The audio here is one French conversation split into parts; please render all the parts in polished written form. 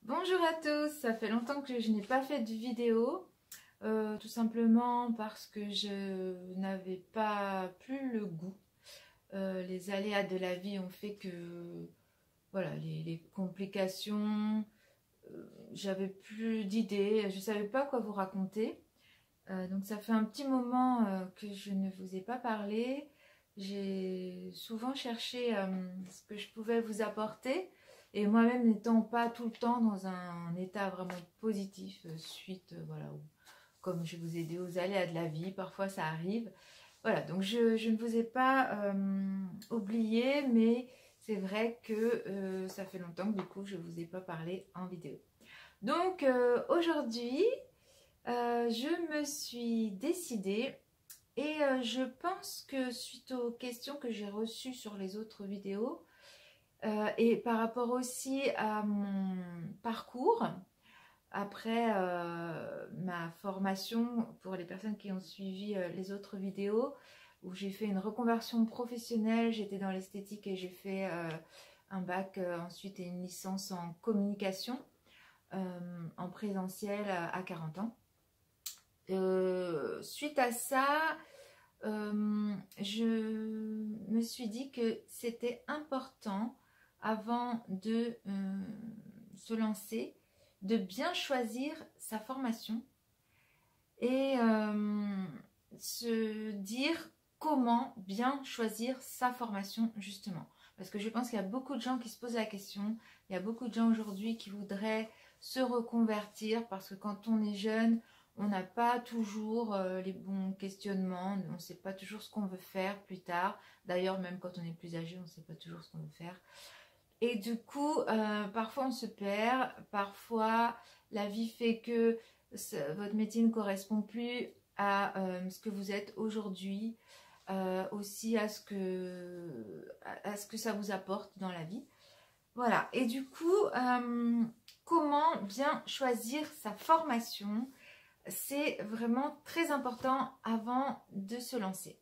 Bonjour à tous, ça fait longtemps que je n'ai pas fait de vidéo, tout simplement parce que je n'avais pas plus le goût. Les aléas de la vie ont fait que, voilà, les complications, j'avais plus d'idées, je ne savais pas quoi vous raconter. Donc ça fait un petit moment que je ne vous ai pas parlé. J'ai souvent cherché ce que je pouvais vous apporter. Et moi-même n'étant pas tout le temps dans un état vraiment positif suite, voilà, comme je vous ai dit, aux aléas de la vie, parfois ça arrive. Voilà, donc je ne vous ai pas oublié, mais c'est vrai que ça fait longtemps que du coup je ne vous ai pas parlé en vidéo. Donc aujourd'hui, je me suis décidée et je pense que suite aux questions que j'ai reçues sur les autres vidéos, et par rapport aussi à mon parcours, après ma formation, pour les personnes qui ont suivi les autres vidéos, où j'ai fait une reconversion professionnelle, j'étais dans l'esthétique et j'ai fait un bac ensuite et une licence en communication en présentiel à 40 ans. Suite à ça, je me suis dit que c'était important avant de se lancer, de bien choisir sa formation et se dire comment bien choisir sa formation justement. Parce que je pense qu'il y a beaucoup de gens qui se posent la question, il y a beaucoup de gens aujourd'hui qui voudraient se reconvertir parce que quand on est jeune, on n'a pas toujours les bons questionnements, on ne sait pas toujours ce qu'on veut faire plus tard. D'ailleurs, même quand on est plus âgé, on ne sait pas toujours ce qu'on veut faire. Et du coup, parfois on se perd, parfois la vie fait que votre métier ne correspond plus à ce que vous êtes aujourd'hui, aussi à ce que ça vous apporte dans la vie. Voilà, et du coup, comment bien choisir sa formation? C'est vraiment très important avant de se lancer.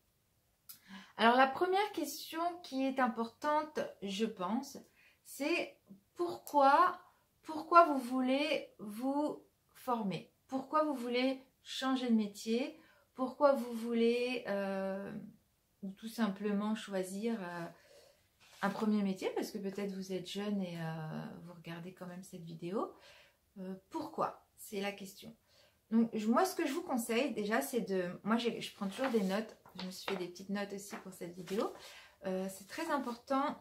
Alors la première question qui est importante, je pense, c'est pourquoi vous voulez vous former? Pourquoi vous voulez changer de métier? Pourquoi vous voulez ou tout simplement choisir un premier métier? Parce que peut-être vous êtes jeune et vous regardez quand même cette vidéo. Pourquoi? C'est la question. Donc moi ce que je vous conseille déjà c'est je prends toujours des notes, je me suis fait des petites notes aussi pour cette vidéo. C'est très important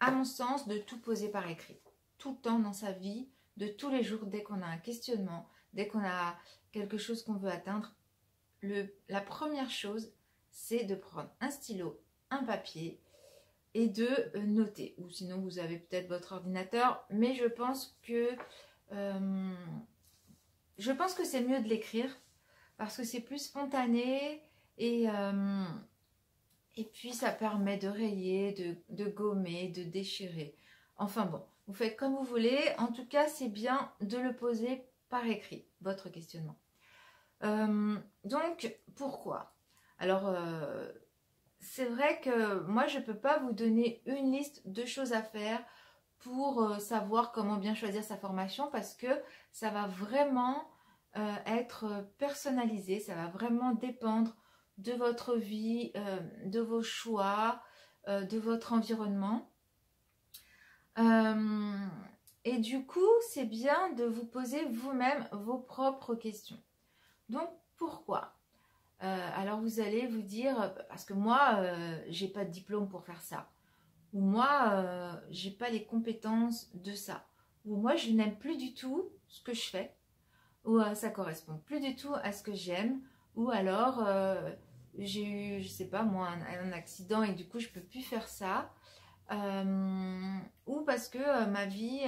à mon sens de tout poser par écrit, tout le temps dans sa vie, de tous les jours, dès qu'on a un questionnement, dès qu'on a quelque chose qu'on veut atteindre. La première chose c'est de prendre un stylo, un papier et de noter, ou sinon vous avez peut-être votre ordinateur, mais je pense que c'est mieux de l'écrire parce que c'est plus spontané et puis ça permet de rayer, de gommer, de déchirer. Enfin bon, vous faites comme vous voulez. En tout cas, c'est bien de le poser par écrit, votre questionnement. Donc, pourquoi? Alors, c'est vrai que moi, je ne peux pas vous donner une liste de choses à faire pour savoir comment bien choisir sa formation parce que ça va vraiment être personnalisé, ça va vraiment dépendre de votre vie, de vos choix, de votre environnement. Et du coup, c'est bien de vous poser vous-même vos propres questions. Donc, pourquoi? Alors vous allez vous dire, parce que moi, j'ai pas de diplôme pour faire ça. Ou moi, j'ai pas les compétences de ça. Ou moi, je n'aime plus du tout ce que je fais. Ou ça correspond plus du tout à ce que j'aime. Ou alors, j'ai eu, je sais pas moi, un accident et du coup, je peux plus faire ça. Ou parce que ma vie,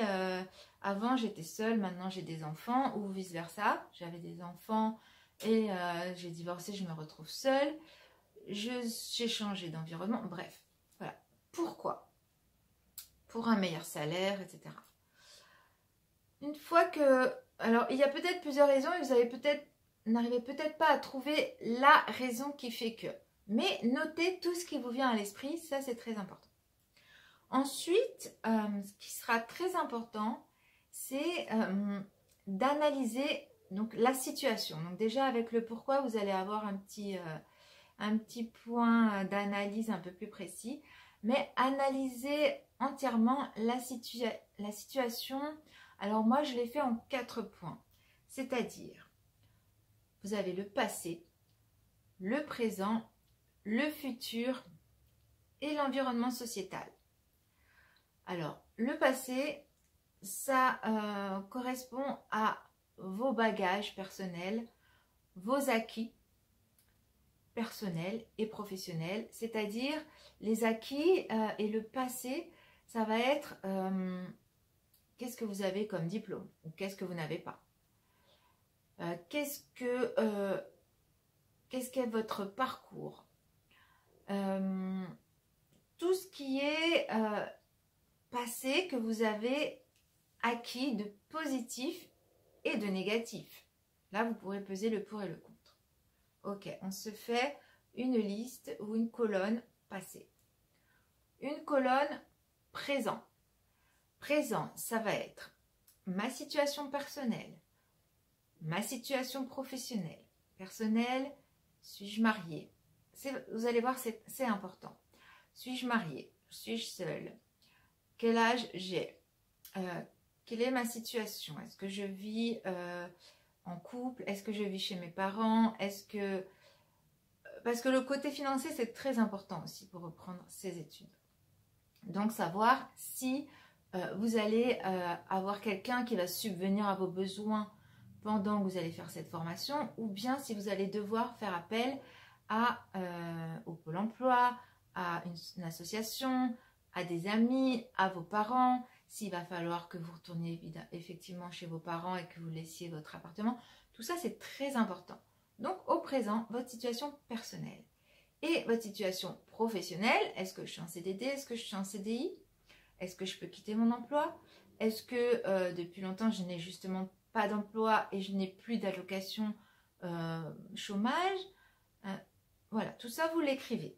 avant, j'étais seule, maintenant j'ai des enfants. Ou vice-versa, j'avais des enfants et j'ai divorcé, je me retrouve seule. J'ai changé d'environnement. Bref, voilà. Pourquoi? Pour un meilleur salaire, etc. Une fois que... Alors, il y a peut-être plusieurs raisons et vous n'arrivez peut-être pas à trouver la raison qui fait que. Mais notez tout ce qui vous vient à l'esprit, ça c'est très important. Ensuite, ce qui sera très important, c'est d'analyser donc la situation. Donc déjà avec le pourquoi, vous allez avoir un petit point d'analyse un peu plus précis, mais analyser entièrement la situation. Alors moi, je l'ai fait en 4 points, c'est-à-dire, vous avez le passé, le présent, le futur et l'environnement sociétal. Alors, le passé, ça correspond à vos bagages personnels, vos acquis personnels et professionnels, c'est-à-dire les acquis et le passé, ça va être qu'est-ce que vous avez comme diplôme ou qu'est-ce que vous n'avez pas. Qu'est-ce qu'est votre parcours, tout ce qui est passé que vous avez acquis de positif et de négatif. Là, vous pourrez peser le pour et le contre. Ok, on se fait une liste ou une colonne passé. Une colonne présent. Présent, ça va être ma situation personnelle, ma situation professionnelle. Personnelle, suis-je mariée? Vous allez voir, c'est important. Suis-je mariée? Suis-je seule? Quel âge j'ai? Quelle est ma situation? Est-ce que je vis en couple? Est-ce que je vis chez mes parents? Parce que le côté financier, c'est très important aussi pour reprendre ses études. Donc, savoir si vous allez avoir quelqu'un qui va subvenir à vos besoins pendant que vous allez faire cette formation, ou bien si vous allez devoir faire appel au Pôle emploi, à une association, à des amis, à vos parents, s'il va falloir que vous retourniez effectivement chez vos parents et que vous laissiez votre appartement. Tout ça, c'est très important. Donc, au présent, votre situation personnelle et votre situation professionnelle. Est-ce que je suis en CDD? Est-ce que je suis en CDI? Est-ce que je peux quitter mon emploi? Est-ce que depuis longtemps, je n'ai justement pas d'emploi et je n'ai plus d'allocation chômage? Voilà, tout ça, vous l'écrivez.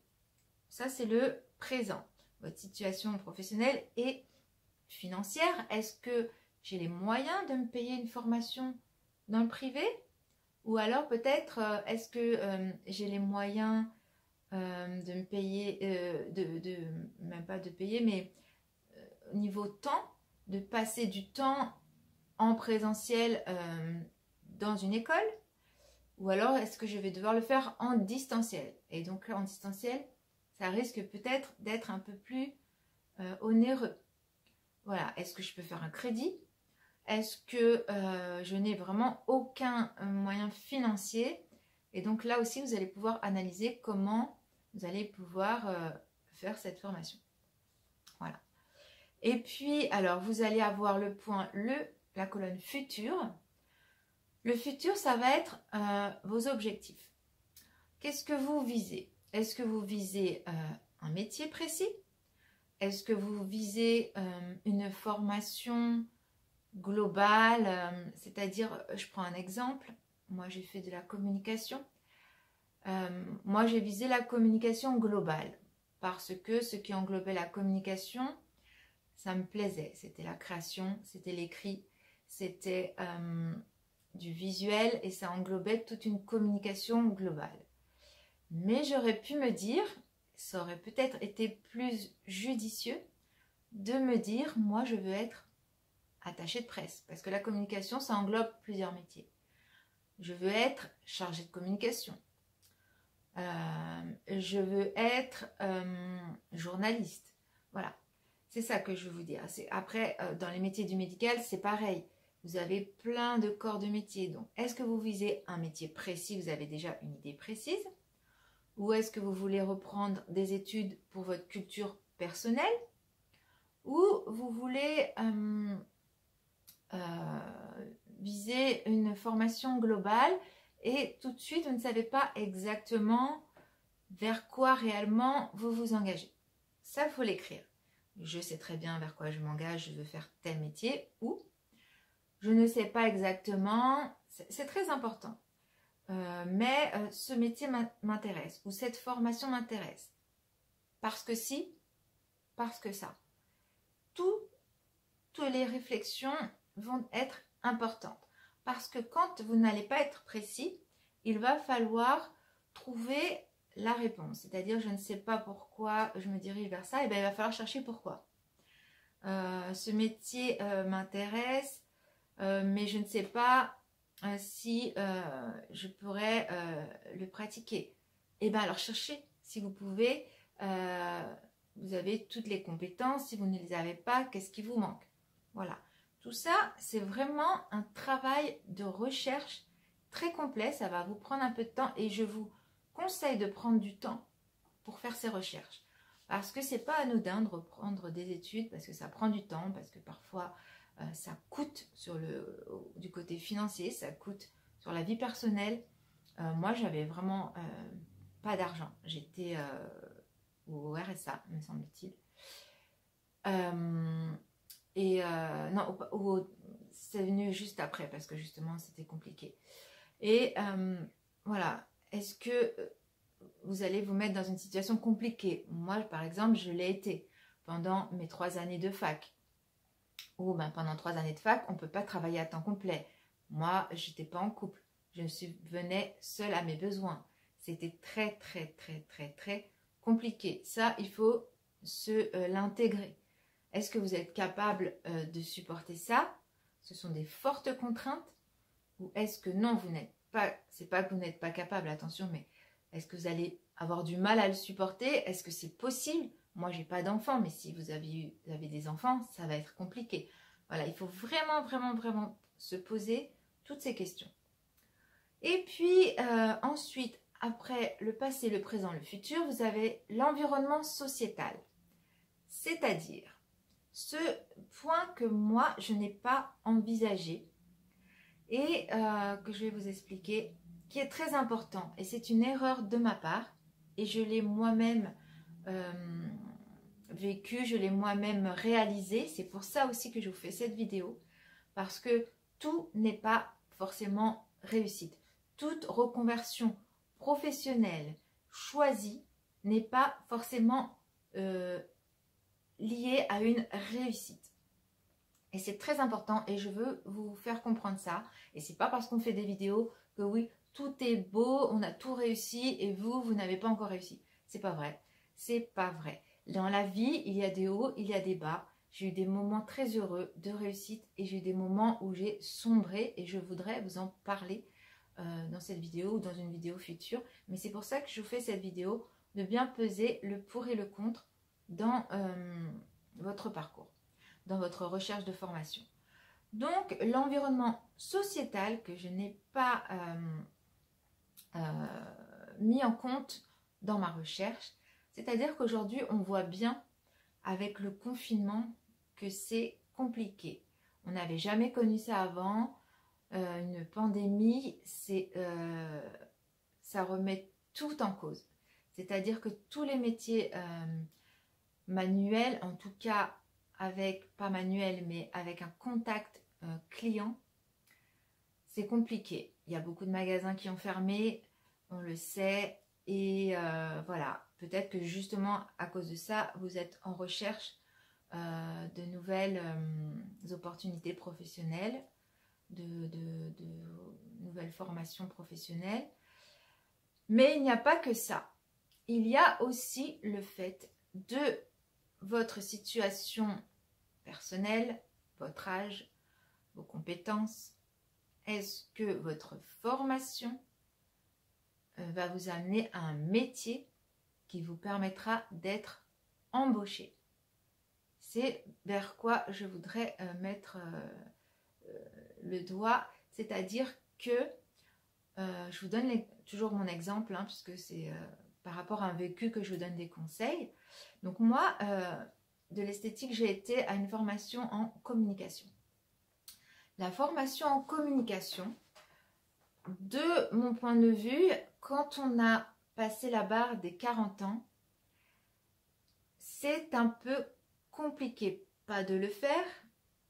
Ça, c'est le présent. Votre situation professionnelle et financière. Est-ce que j'ai les moyens de me payer une formation dans le privé? Ou alors peut-être, est-ce que j'ai les moyens de me payer, même pas de payer, mais au niveau temps, de passer du temps en présentiel dans une école? Ou alors est-ce que je vais devoir le faire en distanciel? Et donc là, en distanciel, ça risque peut-être d'être un peu plus onéreux. Voilà, est-ce que je peux faire un crédit? Est-ce que je n'ai vraiment aucun moyen financier? Et donc là aussi, vous allez pouvoir analyser comment vous allez pouvoir faire cette formation. Voilà. Et puis, alors, vous allez avoir le point, la colonne futur. Le futur, ça va être vos objectifs. Qu'est-ce que vous visez? Est-ce que vous visez un métier précis? Est-ce que vous visez une formation globale? C'est-à-dire, je prends un exemple. Moi, j'ai fait de la communication. Moi, j'ai visé la communication globale parce que ce qui englobait la communication, ça me plaisait. C'était la création, c'était l'écrit, c'était du visuel et ça englobait toute une communication globale. Mais j'aurais pu me dire, ça aurait peut-être été plus judicieux de me dire, moi je veux être attachée de presse parce que la communication, ça englobe plusieurs métiers. Je veux être chargée de communication. Je veux être journaliste. Voilà, c'est ça que je veux vous dire. Après, dans les métiers du médical, c'est pareil. Vous avez plein de corps de métier. Donc, est-ce que vous visez un métier précis? Vous avez déjà une idée précise? Ou est-ce que vous voulez reprendre des études pour votre culture personnelle? Ou vous voulez viser une formation globale et tout de suite, vous ne savez pas exactement vers quoi réellement vous vous engagez. Ça, il faut l'écrire. Je sais très bien vers quoi je m'engage, je veux faire tel métier, ou je ne sais pas exactement, c'est très important. Mais ce métier m'intéresse, ou cette formation m'intéresse. Parce que si, parce que ça. Toutes les réflexions vont être importantes. Parce que quand vous n'allez pas être précis, il va falloir trouver la réponse. C'est-à-dire, je ne sais pas pourquoi je me dirige vers ça, et bien il va falloir chercher pourquoi. Ce métier m'intéresse, mais je ne sais pas si je pourrais le pratiquer. Et bien alors cherchez si vous pouvez. Vous avez toutes les compétences. Si vous ne les avez pas, qu'est-ce qui vous manque? Voilà. Tout ça, c'est vraiment un travail de recherche très complet. Ça va vous prendre un peu de temps et je vous conseille de prendre du temps pour faire ces recherches. Parce que c'est pas anodin de reprendre des études, parce que ça prend du temps, parce que parfois ça coûte du côté financier, ça coûte sur la vie personnelle. Moi, j'avais vraiment pas d'argent. J'étais au RSA, me semble-t-il. Non, c'est venu juste après, parce que justement, c'était compliqué. Et voilà, est-ce que vous allez vous mettre dans une situation compliquée? Moi, par exemple, je l'ai été pendant mes 3 années de fac. Ou pendant 3 années de fac, on ne peut pas travailler à temps complet. Moi, je n'étais pas en couple. Je venais seule à mes besoins. C'était très, très, très, très, très compliqué. Ça, il faut l'intégrer. Est-ce que vous êtes capable de supporter ça? Ce sont des fortes contraintes. Ou est-ce que non, vous n'êtes pas, c'est pas que vous n'êtes pas capable, attention, mais est-ce que vous allez avoir du mal à le supporter? Est-ce que c'est possible? Moi, j'ai pas d'enfants, mais si vous avez des enfants, ça va être compliqué. Voilà, il faut vraiment, vraiment, vraiment se poser toutes ces questions. Et puis, ensuite, après le passé, le présent, le futur, vous avez l'environnement sociétal. C'est-à-dire, ce point que moi, je n'ai pas envisagé et que je vais vous expliquer, qui est très important. Et c'est une erreur de ma part, et je l'ai moi-même vécu, je l'ai moi-même réalisé. C'est pour ça aussi que je vous fais cette vidéo, parce que tout n'est pas forcément réussite. Toute reconversion professionnelle choisie n'est pas forcément liée à une réussite. Et c'est très important et je veux vous faire comprendre ça. Et c'est pas parce qu'on fait des vidéos que oui, tout est beau, on a tout réussi et vous n'avez pas encore réussi. C'est pas vrai. C'est pas vrai. Dans la vie, il y a des hauts, il y a des bas. J'ai eu des moments très heureux de réussite et j'ai eu des moments où j'ai sombré et je voudrais vous en parler dans cette vidéo ou dans une vidéo future. Mais c'est pour ça que je vous fais cette vidéo, de bien peser le pour et le contre dans votre parcours, dans votre recherche de formation. Donc, l'environnement sociétal que je n'ai pas mis en compte dans ma recherche, c'est-à-dire qu'aujourd'hui, on voit bien avec le confinement que c'est compliqué. On n'avait jamais connu ça avant. Une pandémie, ça remet tout en cause. C'est-à-dire que tous les métiers manuels, en tout cas pas manuel, mais avec un contact client, c'est compliqué. Il y a beaucoup de magasins qui ont fermé, on le sait, et voilà, peut-être que justement à cause de ça, vous êtes en recherche de nouvelles opportunités professionnelles, de nouvelles formations professionnelles. Mais il n'y a pas que ça. Il y a aussi le fait de votre situation personnelle, votre âge, vos compétences. Est-ce que votre formation va vous amener à un métier qui vous permettra d'être embauché? C'est vers quoi je voudrais mettre le doigt, c'est-à-dire que je vous donne toujours mon exemple, hein, puisque c'est par rapport à un vécu que je vous donne des conseils. Donc moi, de l'esthétique, j'ai été à une formation en communication. La formation en communication, de mon point de vue, quand on a passé la barre des 40 ans, c'est un peu compliqué. Pas de le faire,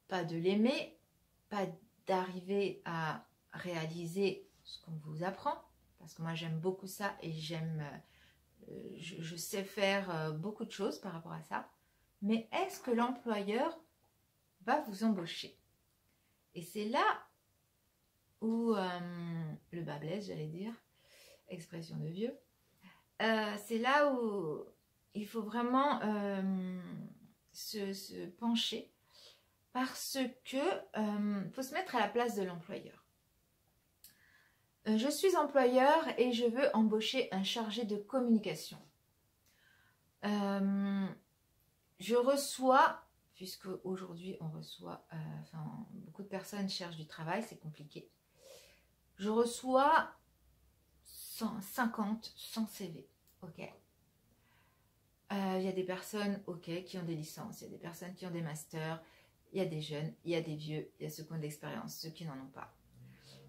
pas de l'aimer, pas d'arriver à réaliser ce qu'on vous apprend, parce que moi j'aime beaucoup ça et je sais faire beaucoup de choses par rapport à ça. Mais est-ce que l'employeur va vous embaucher? Et c'est là où le bas blesse, j'allais dire, expression de vieux. C'est là où il faut vraiment se pencher parce que faut se mettre à la place de l'employeur. Je suis employeur et je veux embaucher un chargé de communication. Je reçois, puisque aujourd'hui on reçoit, beaucoup de personnes cherchent du travail, c'est compliqué. Je reçois 150, 100 CV, ok. Il y a des personnes, ok, qui ont des licences, il y a des personnes qui ont des masters, il y a des jeunes, il y a des vieux, il y a ceux qui ont de l'expérience, ceux qui n'en ont pas.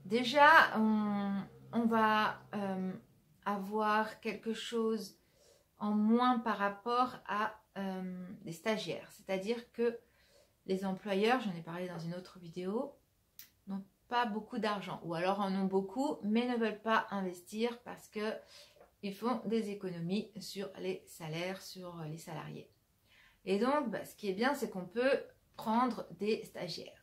Déjà, on va avoir quelque chose en moins par rapport à des stagiaires. C'est-à-dire que les employeurs, j'en ai parlé dans une autre vidéo, n'ont pas beaucoup d'argent. Ou alors en ont beaucoup, mais ne veulent pas investir parce qu'ils font des économies sur les salaires, sur les salariés. Et donc, ce qui est bien, c'est qu'on peut prendre des stagiaires.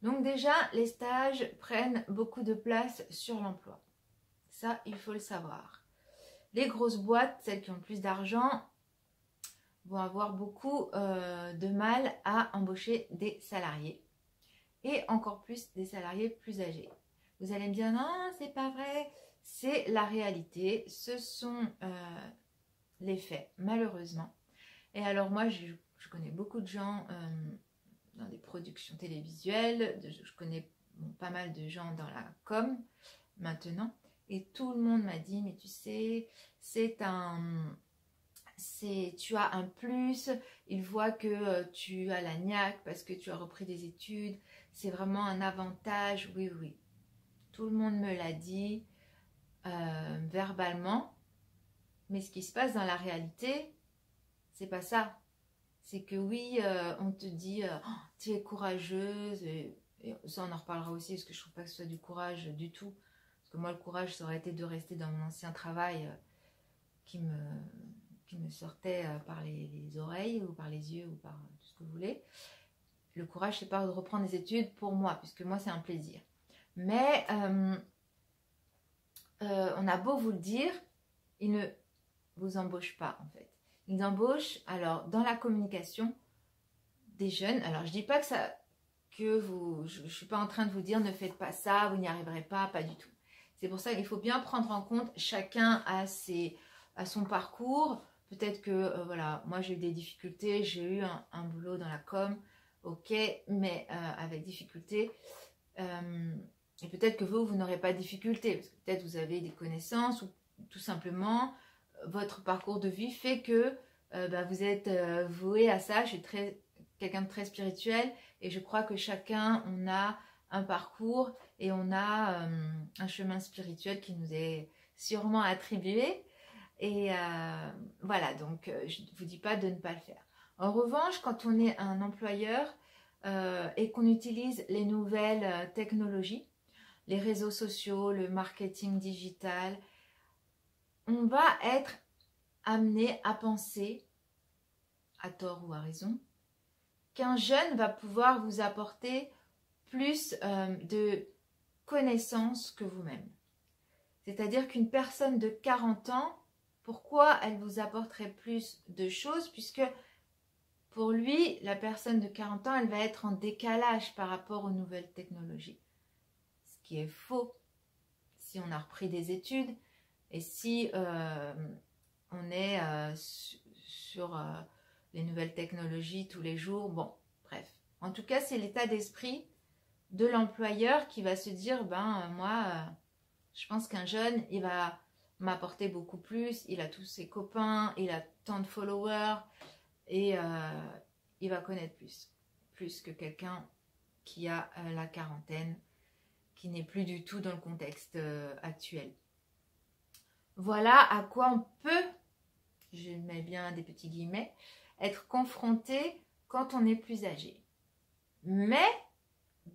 Donc déjà, les stages prennent beaucoup de place sur l'emploi. Ça, il faut le savoir. Les grosses boîtes, celles qui ont plus d'argent, vont avoir beaucoup de mal à embaucher des salariés. Et encore plus des salariés plus âgés. Vous allez me dire, non, c'est pas vrai. C'est la réalité. Ce sont les faits, malheureusement. Et alors moi, je connais beaucoup de gens dans des productions télévisuelles, je connais pas mal de gens dans la com maintenant, et tout le monde m'a dit, mais tu sais, tu as un plus, ils voient que tu as la niaque parce que tu as repris des études, c'est vraiment un avantage, oui, oui. Tout le monde me l'a dit verbalement, mais ce qui se passe dans la réalité, c'est pas ça. C'est que oui, on te dit oh, tu es courageuse, et ça on en reparlera aussi parce que je trouve pas que ce soit du courage du tout. Parce que moi le courage ça aurait été de rester dans mon ancien travail qui me sortait par les oreilles ou par les yeux ou par tout ce que vous voulez. Le courage c'est pas de reprendre des études pour moi, puisque moi c'est un plaisir. Mais on a beau vous le dire, ils ne vous embauchent pas en fait. Ils embauchent, alors, dans la communication, des jeunes. Alors, je dis pas je suis pas en train de vous dire ne faites pas ça, vous n'y arriverez pas, pas du tout. C'est pour ça qu'il faut bien prendre en compte chacun à son parcours. Peut-être que, voilà, moi j'ai eu des difficultés, j'ai eu un boulot dans la com, ok, mais avec difficulté. Et peut-être que vous n'aurez pas de difficulté, parce que peut-être vous avez des connaissances ou tout simplement votre parcours de vie fait que vous êtes voué à ça. Je suis quelqu'un de très spirituel et je crois que chacun, on a un parcours et on a un chemin spirituel qui nous est sûrement attribué. Et voilà, donc je ne vous dis pas de ne pas le faire. En revanche, quand on est un employeur et qu'on utilise les nouvelles technologies, les réseaux sociaux, le marketing digital, on va être amené à penser, à tort ou à raison, qu'un jeune va pouvoir vous apporter plus de connaissances que vous-même. C'est-à-dire qu'une personne de 40 ans, pourquoi elle vous apporterait plus de choses, puisque pour lui, la personne de 40 ans, elle va être en décalage par rapport aux nouvelles technologies. Ce qui est faux si on a repris des études et si on est sur les nouvelles technologies tous les jours. Bon, bref. En tout cas, c'est l'état d'esprit de l'employeur qui va se dire, moi, je pense qu'un jeune, il va m'apporter beaucoup plus. Il a tous ses copains, il a tant de followers et il va connaître plus que quelqu'un qui a la quarantaine, qui n'est plus du tout dans le contexte actuel. Voilà à quoi on peut, je mets bien des petits guillemets, être confronté quand on est plus âgé. Mais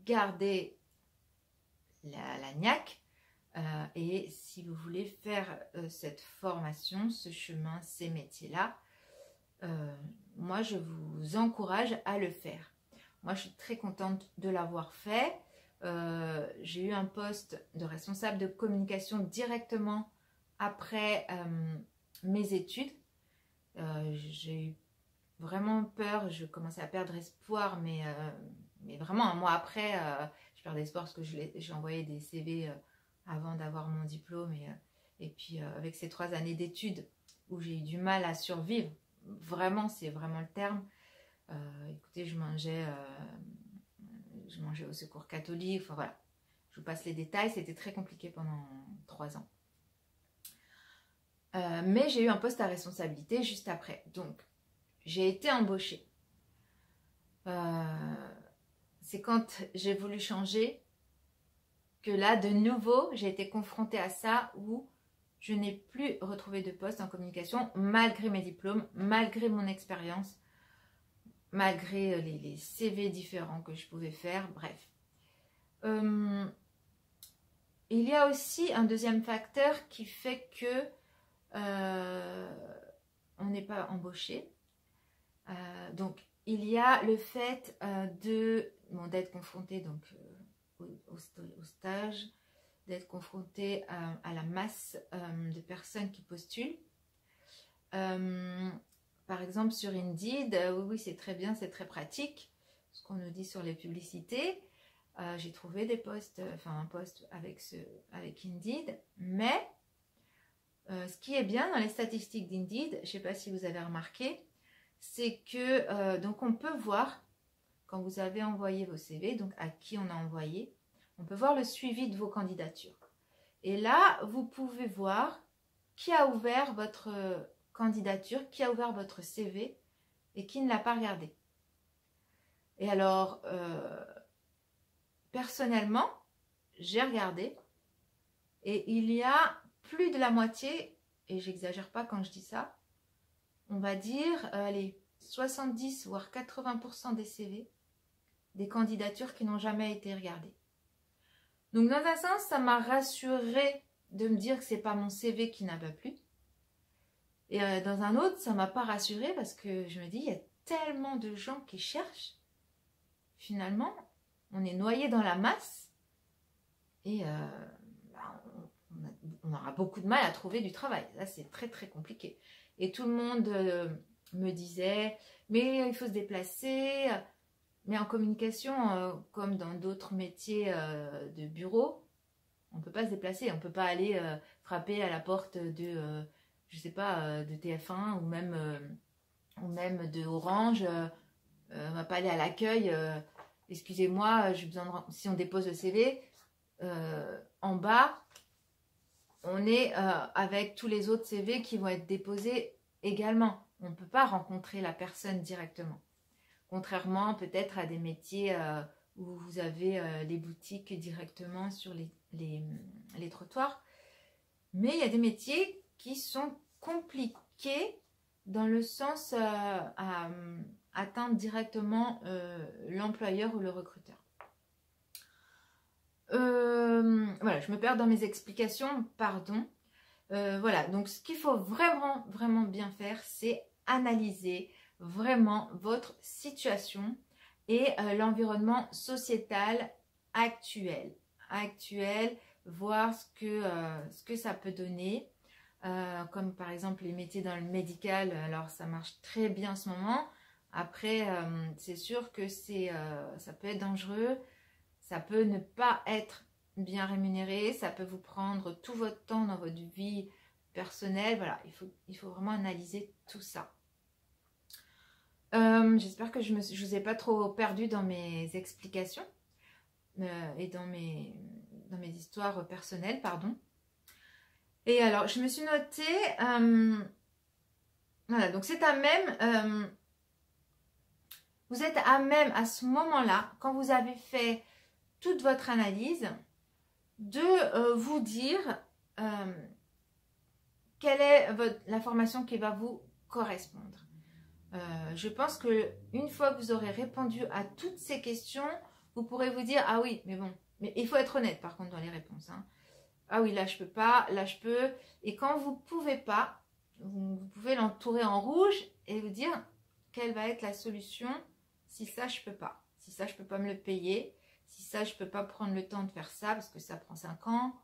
gardez la niaque et si vous voulez faire cette formation, ce chemin, ces métiers-là, moi je vous encourage à le faire. Moi je suis très contente de l'avoir fait. J'ai eu un poste de responsable de communication directement après mes études. J'ai eu vraiment peur, je commençais à perdre espoir, mais vraiment un mois après, je perdais espoir parce que j'ai envoyé des CV avant d'avoir mon diplôme. Et puis avec ces 3 années d'études où j'ai eu du mal à survivre, vraiment, c'est vraiment le terme. Écoutez, je mangeais au secours catholique, enfin voilà. Je vous passe les détails, c'était très compliqué pendant 3 ans. Mais j'ai eu un poste à responsabilité juste après. Donc, j'ai été embauchée. C'est quand j'ai voulu changer que là, de nouveau, j'ai été confrontée à ça où je n'ai plus retrouvé de poste en communication malgré mes diplômes, malgré mon expérience, malgré les CV différents que je pouvais faire, bref. Il y a aussi un deuxième facteur qui fait que on n'est pas embauché. Donc, il y a le fait d'être confronté donc, au stage, d'être confronté à la masse de personnes qui postulent. Par exemple, sur Indeed, oui, c'est très bien, c'est très pratique, ce qu'on nous dit sur les publicités. J'ai trouvé des postes, un poste avec Indeed, mais ce qui est bien dans les statistiques d'Indeed, je ne sais pas si vous avez remarqué, c'est que donc on peut voir quand vous avez envoyé vos CV, donc à qui on a envoyé, on peut voir le suivi de vos candidatures. Et là, vous pouvez voir qui a ouvert votre candidature, qui a ouvert votre CV et qui ne l'a pas regardé. Et alors, personnellement, j'ai regardé et il y a plus de la moitié, et j'exagère pas quand je dis ça, on va dire, allez, 70 voire 80% des CV, des candidatures qui n'ont jamais été regardées. Donc dans un sens, ça m'a rassurée de me dire que c'est pas mon CV qui n'a pas plu. Et dans un autre, ça m'a pas rassurée parce que je me dis, il y a tellement de gens qui cherchent. Finalement, on est noyé dans la masse et on aura beaucoup de mal à trouver du travail. Là, c'est très très compliqué. Et tout le monde me disait, mais il faut se déplacer. Mais en communication, comme dans d'autres métiers de bureau, on ne peut pas se déplacer. On ne peut pas aller frapper à la porte de, je sais pas, de TF1 ou même de Orange. On ne va pas aller à l'accueil. Excusez-moi, j'ai besoin de... Si on dépose le CV, en bas, on est avec tous les autres CV qui vont être déposés également. On ne peut pas rencontrer la personne directement. Contrairement peut-être à des métiers où vous avez les boutiques directement sur les trottoirs. Mais il y a des métiers qui sont compliqués dans le sens à atteindre directement l'employeur ou le recruteur. Voilà, je me perds dans mes explications, pardon. Voilà, donc ce qu'il faut vraiment, vraiment bien faire, c'est analyser vraiment votre situation et l'environnement sociétal actuel, voir ce que ça peut donner, comme par exemple les métiers dans le médical. Alors ça marche très bien en ce moment. Après, c'est sûr que ça peut être dangereux, ça peut ne pas être bien rémunéré, ça peut vous prendre tout votre temps dans votre vie personnelle. Voilà, il faut vraiment analyser tout ça. J'espère que je vous ai pas trop perdu dans mes explications et dans mes histoires personnelles, pardon. Et alors, je me suis notée, voilà, donc c'est à même, vous êtes à même à ce moment-là, quand vous avez fait toute votre analyse, de vous dire quelle est la formation qui va vous correspondre. Je pense que une fois que vous aurez répondu à toutes ces questions, vous pourrez vous dire, ah oui, mais bon, mais il faut être honnête par contre dans les réponses. Hein. Ah oui, là je peux pas, là je peux. Et quand vous pouvez pas, vous pouvez l'entourer en rouge et vous dire quelle va être la solution si ça je peux pas. Si ça je peux pas me le payer, Si ça, je ne peux pas prendre le temps de faire ça parce que ça prend 5 ans,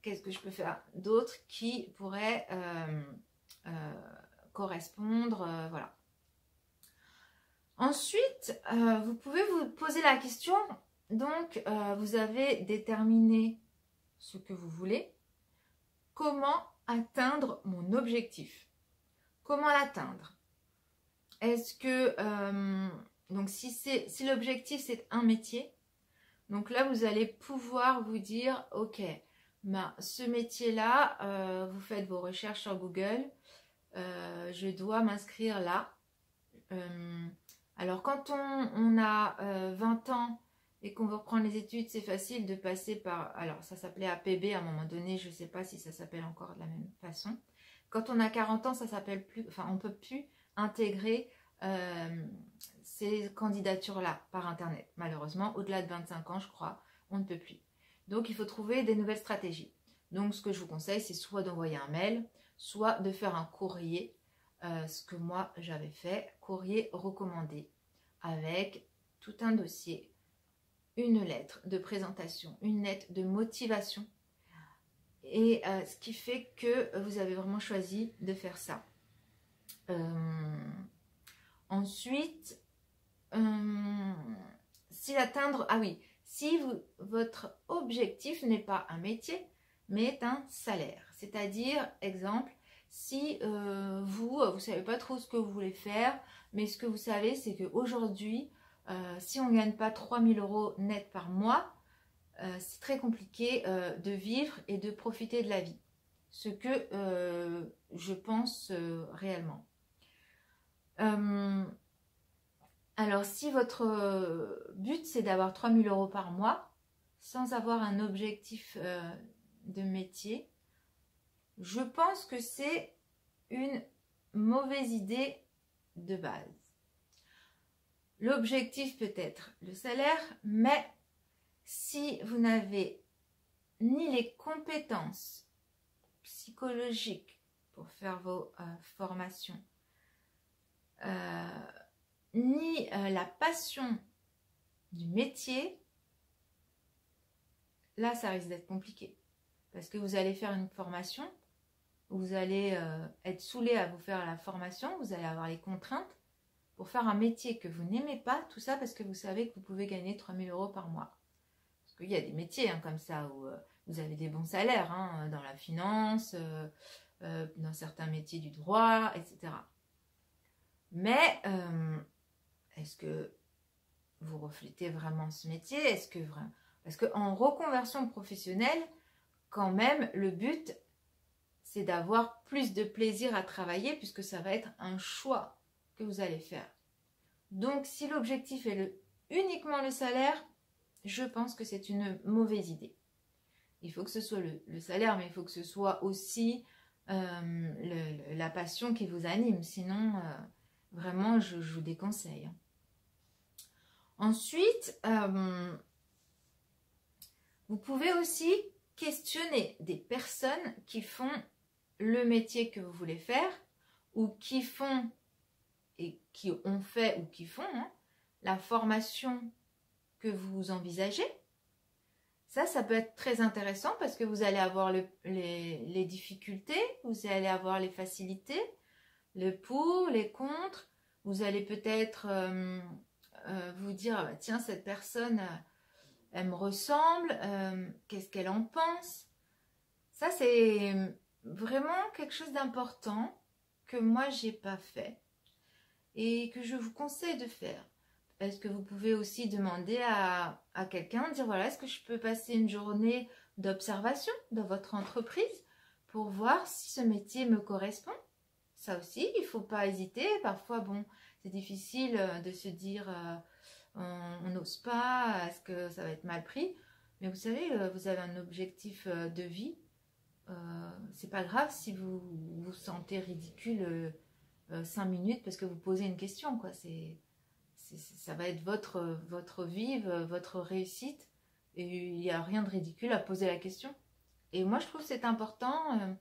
qu'est-ce que je peux faire d'autre qui pourrait correspondre, voilà. Ensuite, vous pouvez vous poser la question, donc vous avez déterminé ce que vous voulez. Comment atteindre mon objectif? Comment l'atteindre? Est-ce que, donc si l'objectif c'est un métier, donc là vous allez pouvoir vous dire, ok, ben, ce métier-là, vous faites vos recherches sur Google, je dois m'inscrire là. Alors quand on a 20 ans et qu'on veut reprendre les études, c'est facile de passer par, alors ça s'appelait APB à un moment donné, je ne sais pas si ça s'appelle encore de la même façon. Quand on a 40 ans, ça s'appelle plus, enfin on ne peut plus intégrer ces candidatures-là par Internet. Malheureusement, au-delà de 25 ans, je crois, on ne peut plus. Donc il faut trouver des nouvelles stratégies. Donc ce que je vous conseille, c'est soit d'envoyer un mail, soit de faire un courrier, ce que moi j'avais fait, courrier recommandé, avec tout un dossier, une lettre de présentation, une lettre de motivation, et ce qui fait que vous avez vraiment choisi de faire ça. Ensuite, si votre objectif n'est pas un métier, mais est un salaire, c'est-à-dire, exemple, si vous ne savez pas trop ce que vous voulez faire, mais ce que vous savez, c'est qu'aujourd'hui, si on ne gagne pas 3 000 € net par mois, c'est très compliqué de vivre et de profiter de la vie. Ce que je pense réellement. Alors, si votre but, c'est d'avoir 3 000 € par mois, sans avoir un objectif de métier, je pense que c'est une mauvaise idée de base. L'objectif peut être le salaire, mais si vous n'avez ni les compétences psychologiques pour faire vos formations, ni la passion du métier, là ça risque d'être compliqué. Parce que vous allez faire une formation, vous allez être saoulé à vous faire la formation, vous allez avoir les contraintes pour faire un métier que vous n'aimez pas, tout ça parce que vous savez que vous pouvez gagner 3 000 € par mois. Parce qu'il y a des métiers comme ça où vous avez des bons salaires, dans la finance, dans certains métiers du droit, etc. Mais est-ce que vous reflétez vraiment ce métier? Est-ce que vraiment... Parce qu'en reconversion professionnelle, quand même, le but, c'est d'avoir plus de plaisir à travailler puisque ça va être un choix que vous allez faire. Donc, si l'objectif est uniquement le salaire, je pense que c'est une mauvaise idée. Il faut que ce soit le salaire, mais il faut que ce soit aussi la passion qui vous anime. Sinon, vraiment, je vous déconseille. Ensuite, vous pouvez aussi questionner des personnes qui font le métier que vous voulez faire ou qui font et qui ont fait ou qui font la formation que vous envisagez. Ça peut être très intéressant parce que vous allez avoir les difficultés, vous allez avoir les facilités, le pour, les contre. Vous allez peut-être vous dire, tiens, cette personne, elle me ressemble, qu'est-ce qu'elle en pense? Ça, c'est vraiment quelque chose d'important que moi, j'ai pas fait et que je vous conseille de faire. Est-ce que vous pouvez aussi demander à quelqu'un, dire voilà, est-ce que je peux passer une journée d'observation dans votre entreprise pour voir si ce métier me correspond? Ça aussi, il ne faut pas hésiter. Parfois, bon, c'est difficile de se dire on n'ose pas, est-ce que ça va être mal pris? Mais vous savez, vous avez un objectif de vie. C'est pas grave si vous vous sentez ridicule 5 minutes parce que vous posez une question, quoi. Ça va être votre vie, votre réussite, et il n'y a rien de ridicule à poser la question. Et moi, je trouve que c'est important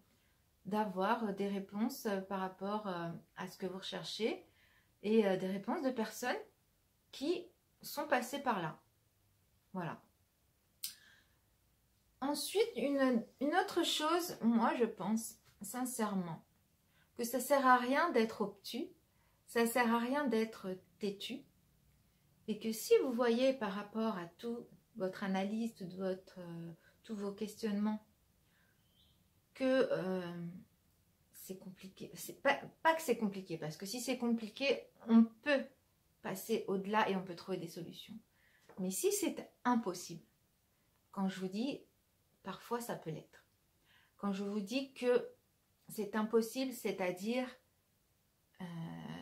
d'avoir des réponses par rapport à ce que vous recherchez et des réponses de personnes qui sont passées par là. Voilà. Ensuite, une autre chose, moi je pense sincèrement que ça sert à rien d'être obtus, ça sert à rien d'être têtu, et que si vous voyez par rapport à tout votre analyse, tous vos questionnements, que c'est compliqué, c'est pas que c'est compliqué, parce que si c'est compliqué, on peut passer au-delà et on peut trouver des solutions. Mais si c'est impossible, quand je vous dis, parfois ça peut l'être. Quand je vous dis que c'est impossible, c'est-à-dire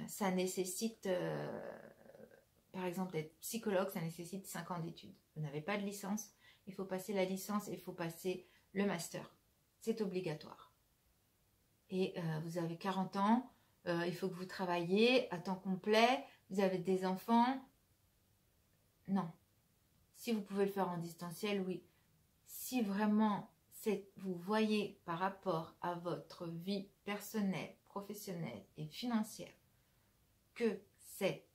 ça nécessite, par exemple, d'être psychologue, ça nécessite 5 ans d'études. Vous n'avez pas de licence, il faut passer la licence et il faut passer le master. C'est obligatoire. Et vous avez 40 ans, il faut que vous travailliez à temps complet, vous avez des enfants. Non. Si vous pouvez le faire en distanciel, oui. Si vraiment vous voyez par rapport à votre vie personnelle, professionnelle et financière que c'est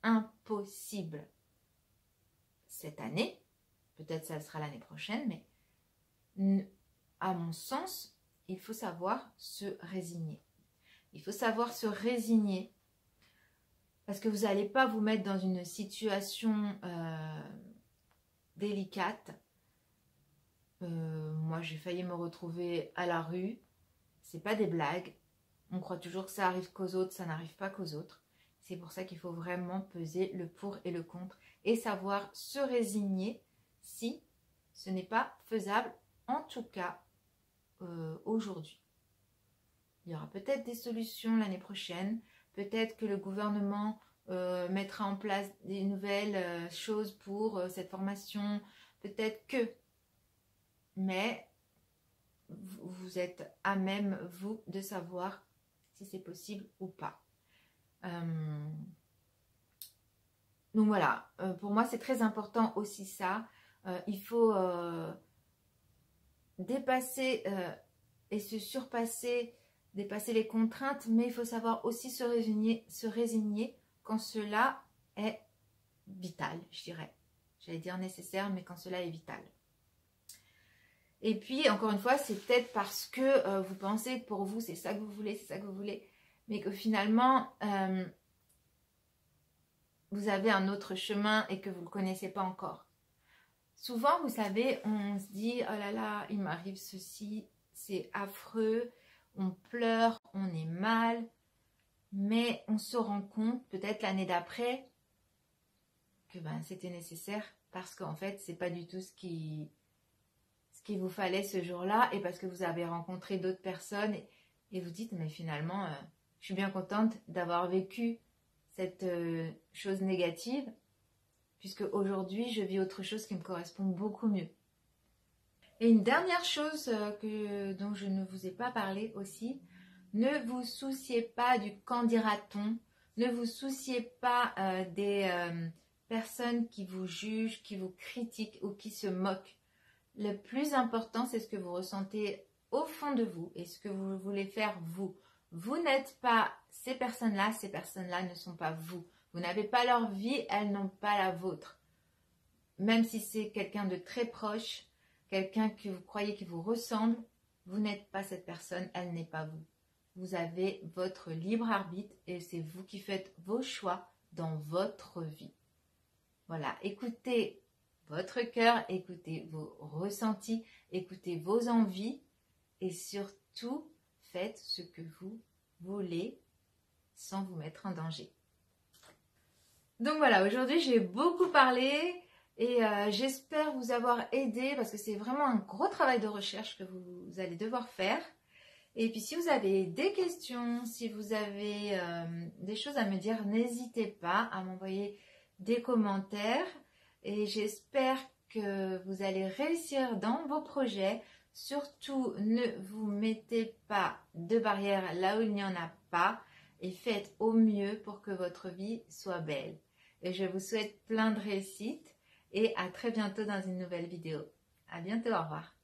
impossible cette année, peut-être ça sera l'année prochaine, mais à mon sens, il faut savoir se résigner. Il faut savoir se résigner parce que vous n'allez pas vous mettre dans une situation délicate. Moi, j'ai failli me retrouver à la rue. C'est pas des blagues. On croit toujours que ça arrive qu'aux autres, ça n'arrive pas qu'aux autres. C'est pour ça qu'il faut vraiment peser le pour et le contre et savoir se résigner si ce n'est pas faisable, en tout cas aujourd'hui. Il y aura peut-être des solutions l'année prochaine. Peut-être que le gouvernement mettra en place des nouvelles choses pour cette formation. Peut-être que... Mais vous êtes à même, vous, de savoir si c'est possible ou pas. Donc voilà, pour moi c'est très important aussi ça. Il faut dépasser et se surpasser, dépasser les contraintes, mais il faut savoir aussi se résigner quand cela est vital, je dirais. J'allais dire nécessaire, mais quand cela est vital. Et puis, encore une fois, c'est peut-être parce que vous pensez que pour vous, c'est ça que vous voulez, c'est ça que vous voulez, mais que finalement, vous avez un autre chemin et que vous ne le connaissez pas encore. Souvent, vous savez, on se dit, oh là là, il m'arrive ceci, c'est affreux, on pleure, on est mal, mais on se rend compte, peut-être l'année d'après, que c'était nécessaire parce qu'en fait, c'est pas du tout ce qu'il vous fallait ce jour-là et parce que vous avez rencontré d'autres personnes et vous dites, mais finalement, je suis bien contente d'avoir vécu cette chose négative puisque aujourd'hui, je vis autre chose qui me correspond beaucoup mieux. Et une dernière chose dont je ne vous ai pas parlé aussi, ne vous souciez pas du qu'en dira-t-on, ne vous souciez pas des personnes qui vous jugent, qui vous critiquent ou qui se moquent. Le plus important, c'est ce que vous ressentez au fond de vous et ce que vous voulez faire vous. Vous n'êtes pas ces personnes-là ne sont pas vous. Vous n'avez pas leur vie, elles n'ont pas la vôtre. Même si c'est quelqu'un de très proche, quelqu'un que vous croyez qui vous ressemble, vous n'êtes pas cette personne, elle n'est pas vous. Vous avez votre libre arbitre et c'est vous qui faites vos choix dans votre vie. Voilà, écoutez votre cœur, écoutez vos ressentis, écoutez vos envies et surtout faites ce que vous voulez sans vous mettre en danger. Donc voilà, aujourd'hui j'ai beaucoup parlé et j'espère vous avoir aidé parce que c'est vraiment un gros travail de recherche que vous allez devoir faire. Et puis si vous avez des questions, si vous avez des choses à me dire, n'hésitez pas à m'envoyer des commentaires. Et j'espère que vous allez réussir dans vos projets. Surtout, ne vous mettez pas de barrières là où il n'y en a pas. Et faites au mieux pour que votre vie soit belle. Et je vous souhaite plein de réussite. Et à très bientôt dans une nouvelle vidéo. À bientôt, au revoir.